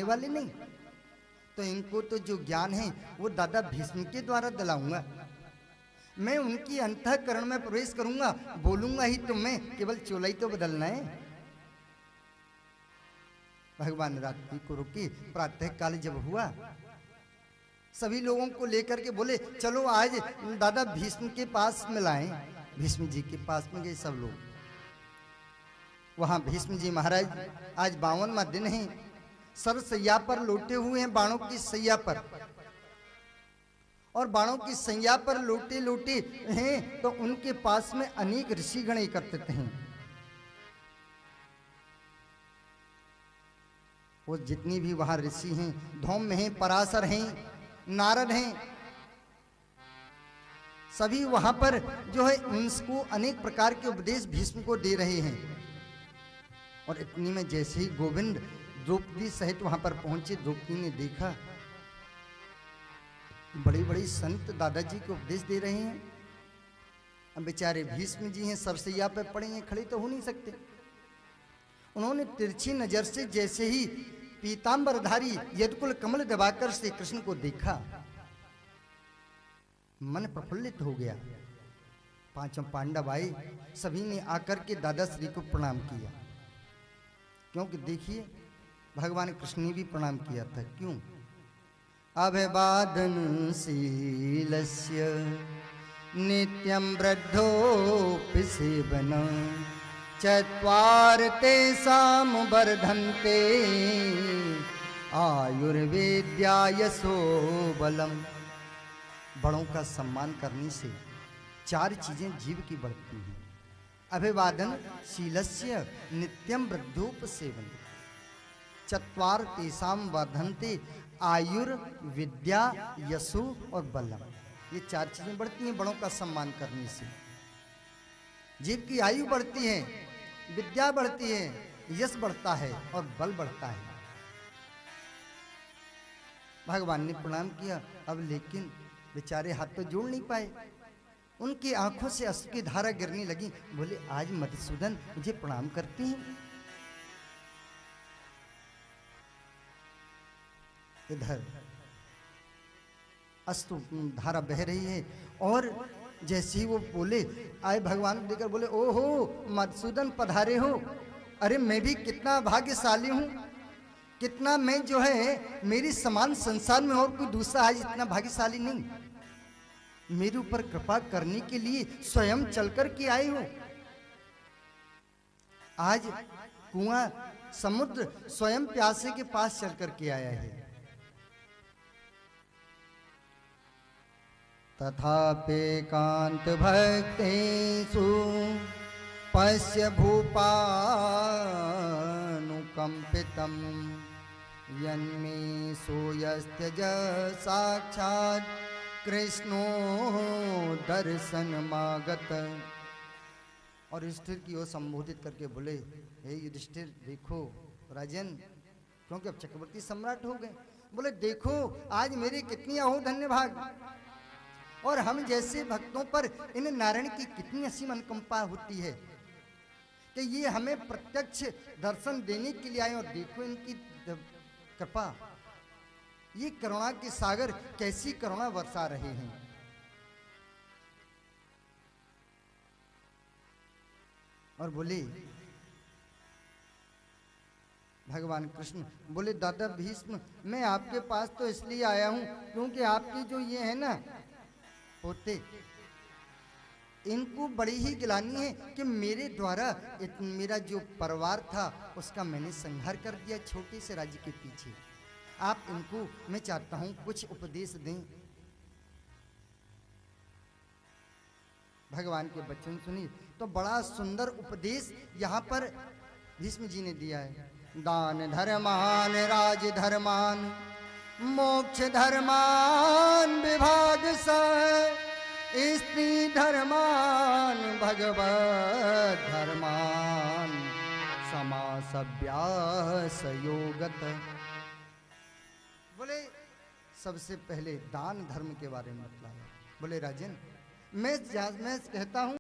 वाले नहीं, तो इनको तो जो ज्ञान है वो दादा भीष्म के द्वारा दिलाऊंगा। मैं उनकी अंतःकरण में प्रवेश करूंगा, बोलूंगा ही तो मैं, केवल चोला ही तो बदलना है। भगवान रात्रि को रुकी, प्रातः काल जब हुआ सभी लोगों को लेकर के बोले चलो आज दादा भीष्म के पास मिलाएं। भीष्म जी के पास में गए सब लोग। वहां भीष्म जी महाराज आज 52वां दिन है, सरसैया पर लोटे हुए हैं, बाणों की सैया पर, और बाणों की सैया पर लोटे लोटे हैं तो उनके पास में अनेक ऋषिगण एकत्रित हैं। वो जितनी भी वहां ऋषि हैं, धौम्य हैं, पराशर हैं, नारद हैं, सभी वहां पर जो है उनको अनेक प्रकार के उपदेश भीष्म को दे रहे हैं। और इतनी में जैसे ही गोविंद द्रौपदी सहित वहां पर पहुंचे, द्रौपदी ने देखा बड़े बड़े संत दादाजी को उपदेश दे रहे हैं। अब बेचारे भीष्म जी हैं, सरसैया पे पड़े हैं, खड़े तो हो नहीं सकते। उन्होंने तिरछी नजर से जैसे ही पीतांबरधारी यदुकुल कमल दिवाकर श्री कृष्ण को देखा, मन प्रफुल्लित हो गया। पांचों पांडव आए, सभी ने आकर के दादा श्री को प्रणाम किया, क्योंकि देखिए भगवान कृष्ण ने भी प्रणाम किया था। क्यों? अभिवादन शीलस्य नित्यं वृद्धोऽपि सेवनं चत्वार तेषां वर्धन्ते आयुर्वेद्या यशो बलम। बड़ों का सम्मान करने से 4 चीजें जीव की बढ़ती हैं। अभिवादन शीलस्य नित्यं वृद्धोपसेवन चत्वार तेषां वर्धन्ते आयुर्विद्या यशो और बलम। ये 4 चीजें बढ़ती हैं बड़ों का सम्मान करने से। जीव की आयु बढ़ती है, विद्या बढ़ती है, यश बढ़ता है और बल बढ़ता है। भगवान ने प्रणाम किया। अब लेकिन बेचारे हाथ तो जोड़ नहीं पाए, उनकी आंखों से अश्रु की धारा गिरने लगी। बोले आज मधुसूदन मुझे प्रणाम करते हैं। इधर अश्रु धारा बह रही है और जैसे ही वो बोले, आए भगवान को देखकर बोले ओहो मधुसूदन पधारे हो। अरे मैं भी कितना भाग्यशाली हूं, कितना मैं जो है मेरी समान संसार में और कोई दूसरा आज इतना भाग्यशाली नहीं। मेरे ऊपर कृपा करने के लिए स्वयं चलकर के आए हो। आज कुआं समुद्र स्वयं प्यासे के पास चलकर के आया है। तथापेकांत भक्तेषु पश्य भूपानुकंपितं यन्मे सोयस्त्यज साक्षात् कृष्णो दर्शनमागत। और युधिष्ठिर की ओर संबोधित करके बोले हे युधिष्ठिर देखो राजन, क्योंकि अब चक्रवर्ती सम्राट हो गए। बोले देखो आज मेरे कितनी अहो धन्य भाग, और हम जैसे भक्तों पर इन नारायण की कितनी असीम अनुकंपा होती है कि ये हमें प्रत्यक्ष दर्शन देने के लिए आए। और देखो इनकी कृपा, ये करुणा के सागर कैसी करुणा बरसा रहे हैं। और बोले भगवान कृष्ण बोले दादा भीष्म मैं आपके पास तो इसलिए आया हूं क्योंकि आपकी जो ये है ना पोते, इनको बड़ी ही गिलानी है कि मेरे द्वारा मेरा जो परिवार था उसका मैंने संहार कर दिया छोटे से राज्य के पीछे। आप इनको मैं चाहता हूं कुछ उपदेश दें। भगवान के वचन सुनी तो बड़ा सुंदर उपदेश यहाँ पर भीष्म जी ने दिया है। दान धर्मान राज धर्मान मोक्ष धर्मान विभाग स्त्री धर्मान भगवत धर्मान समासव्यास योगत। बोले सबसे पहले दान धर्म के बारे में बतलाया। बोले राजन मैं कहता हूं